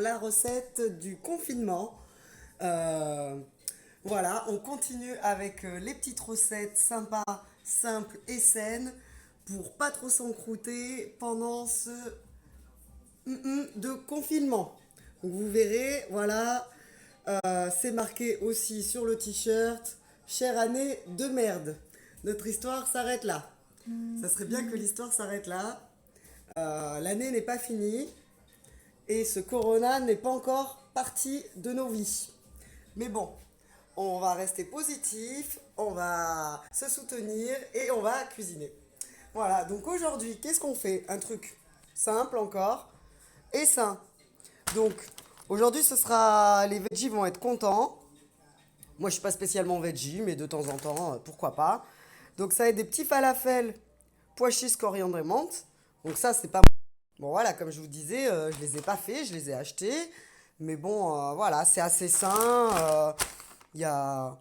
la recette du confinement. Euh, voilà, on continue avec les petites recettes sympas, simples et saines pour pas trop s'encrouter pendant ce de confinement. Donc vous verrez, voilà, c'est marqué aussi sur le t-shirt, chère année de merde. Notre histoire s'arrête là. Ça serait bien que l'histoire s'arrête là. L'année n'est pas finie et ce corona n'est pas encore parti de nos vies. Mais bon, on va rester positif, on va se soutenir et on va cuisiner. Voilà, donc aujourd'hui, qu'est-ce qu'on fait? Un truc simple encore et sain. Donc aujourd'hui, ce sera les veggies vont être contents. Moi, je suis pas spécialement veggie, mais de temps en temps, pourquoi pas. Donc ça va être des petits falafels, pois chiches, coriandre et menthe. Donc ça, c'est pas bon. Voilà, comme je vous disais, je les ai pas faits, je les ai achetés. Mais bon, voilà, c'est assez sain. Il y a,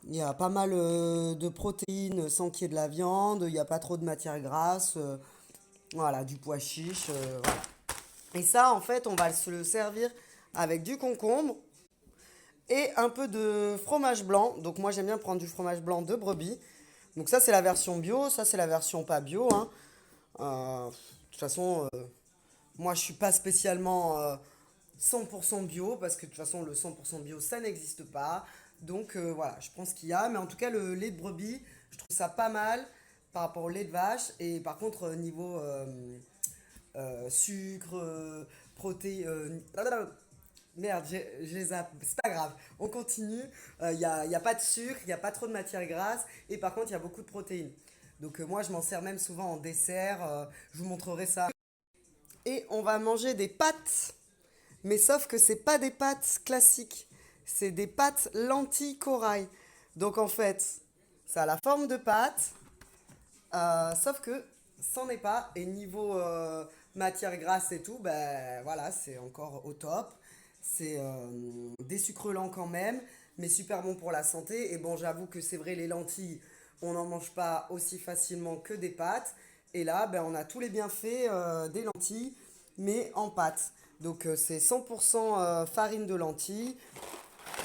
il y a pas mal de protéines sans qu'il y ait de la viande. Il n'y a pas trop de matière grasse. Voilà, du pois chiche. Voilà. Et ça, en fait, on va se le servir avec du concombre et un peu de fromage blanc. Donc moi, j'aime bien prendre du fromage blanc de brebis. Donc ça, c'est la version bio. Ça, c'est la version pas bio, hein. De toute façon, moi, je suis pas spécialement 100% bio parce que de toute façon, le 100% bio, ça n'existe pas. Donc voilà, je prends ce qu'il y a. Mais en tout cas, le lait de brebis, je trouve ça pas mal par rapport au lait de vache. Et par contre, niveau sucre, protéines. Merde, je les ai. C'est pas grave, on continue. Y a pas de sucre, il n'y a pas trop de matière grasse. Et par contre, il y a beaucoup de protéines. Donc moi, je m'en sers même souvent en dessert. Je vous montrerai ça. Et on va manger des pâtes. Mais sauf que c'est pas des pâtes classiques. C'est des pâtes lentilles corail. Donc en fait, ça a la forme de pâte. Sauf que c'en est pas. Et niveau matière grasse et tout, ben voilà, c'est encore au top. C'est des sucres lents quand même, mais super bon pour la santé. Et bon, j'avoue que c'est vrai, les lentilles, on n'en mange pas aussi facilement que des pâtes. Et là, ben, on a tous les bienfaits des lentilles, mais en pâte. Donc c'est 100% farine de lentilles.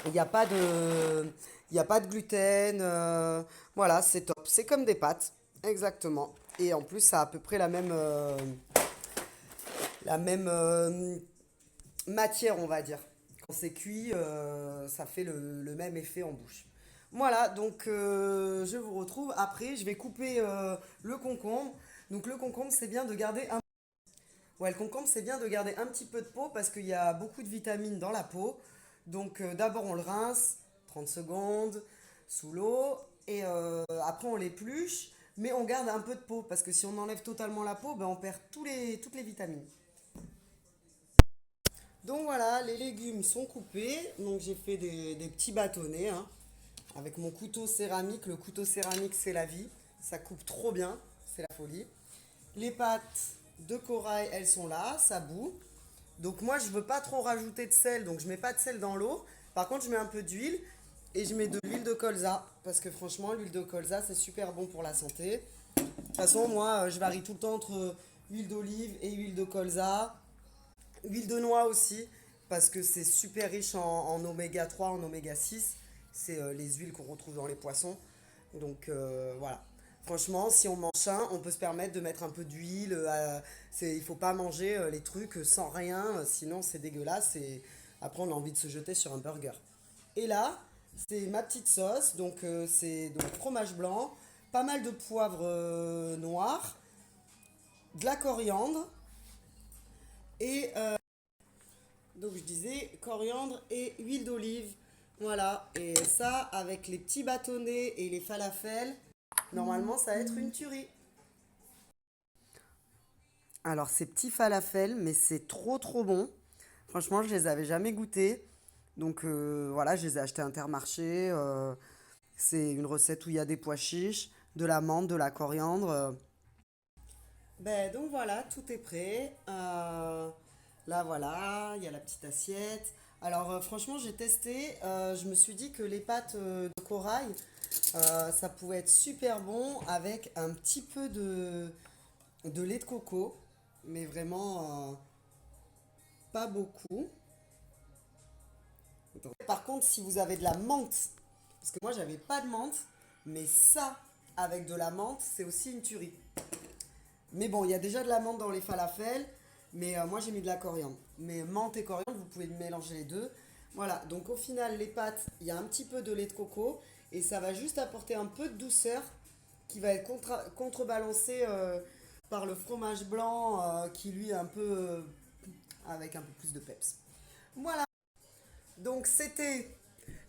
Il n'y a pas de, il n'y a pas de gluten. Voilà, c'est top. C'est comme des pâtes, exactement. Et en plus, ça a à peu près la même matière, on va dire. Quand c'est cuit, ça fait le même effet en bouche. Voilà, donc je vous retrouve après. Je vais couper le concombre. Donc le concombre, c'est bien de garder un... Ouais, le concombre, c'est bien de garder un petit peu de peau parce qu'il y a beaucoup de vitamines dans la peau. Donc d'abord, on le rince 30 secondes sous l'eau et après, on l'épluche. Mais on garde un peu de peau parce que si on enlève totalement la peau, ben, on perd toutes les vitamines. Donc voilà, les légumes sont coupés. Donc j'ai fait des petits bâtonnets, hein, avec mon couteau céramique. Le couteau céramique, c'est la vie. Ça coupe trop bien. C'est la folie. Les pâtes de corail, elles sont là. Ça bout. Donc moi, je veux pas trop rajouter de sel. Donc je mets pas de sel dans l'eau. Par contre, je mets un peu d'huile. Et je mets de l'huile de colza. Parce que franchement, l'huile de colza, c'est super bon pour la santé. De toute façon, moi, je varie tout le temps entre huile d'olive et huile de colza. Huile de noix aussi, parce que c'est super riche en oméga 3, en oméga 6. C'est les huiles qu'on retrouve dans les poissons. Donc voilà. Franchement, si on mange sain, on peut se permettre de mettre un peu d'huile. Il ne faut pas manger les trucs sans rien, sinon c'est dégueulasse. Et après, on a envie de se jeter sur un burger. Et là, c'est ma petite sauce. Donc c'est donc fromage blanc, pas mal de poivre noir, de la coriandre et donc je disais coriandre et huile d'olive. Voilà. Et ça, avec les petits bâtonnets et les falafels, normalement, ça va être une tuerie. Alors, ces petits falafels, mais c'est trop trop bon. Franchement, je les avais jamais goûtés. Donc voilà, je les ai achetés à Intermarché. C'est une recette où il y a des pois chiches, de la menthe, de la coriandre. Ben donc voilà, tout est prêt. Là voilà, il y a la petite assiette. Alors franchement, j'ai testé. Je me suis dit que les pâtes de corail, ça pouvait être super bon avec un petit peu de lait de coco, mais vraiment pas beaucoup. Par contre, si vous avez de la menthe, parce que moi j'avais pas de menthe, mais ça, avec de la menthe, c'est aussi une tuerie. Mais bon, il y a déjà de la menthe dans les falafels, mais moi j'ai mis de la coriandre. Mais menthe et coriandre, vous pouvez mélanger les deux. Voilà, donc au final, les pâtes, il y a un petit peu de lait de coco, et ça va juste apporter un peu de douceur qui va être contrebalancé par le fromage blanc qui lui est un peu avec un peu plus de peps. Voilà, donc c'était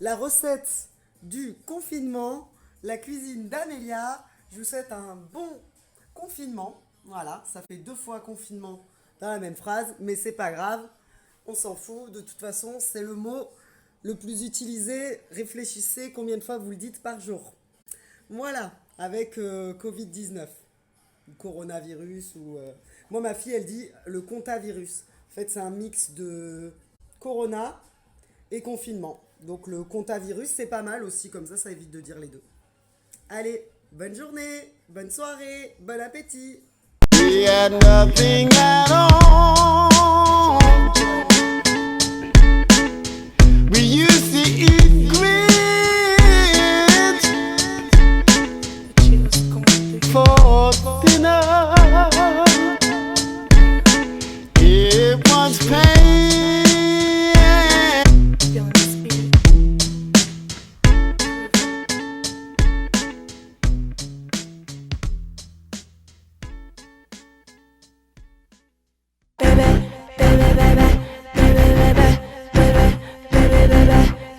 la recette du confinement, la cuisine d'Amélia. Je vous souhaite un bon confinement. Voilà, ça fait 2 fois confinement dans la même phrase, mais c'est pas grave, on s'en fout. De toute façon, c'est le mot le plus utilisé. Réfléchissez combien de fois vous le dites par jour. Voilà, avec Covid-19, ou coronavirus, ou... Moi, ma fille, elle dit le contavirus. En fait, c'est un mix de corona et confinement. Donc le contavirus, c'est pas mal aussi, comme ça évite de dire les deux. Allez, bonne journée, bonne soirée, bon appétit. We had nothing at all.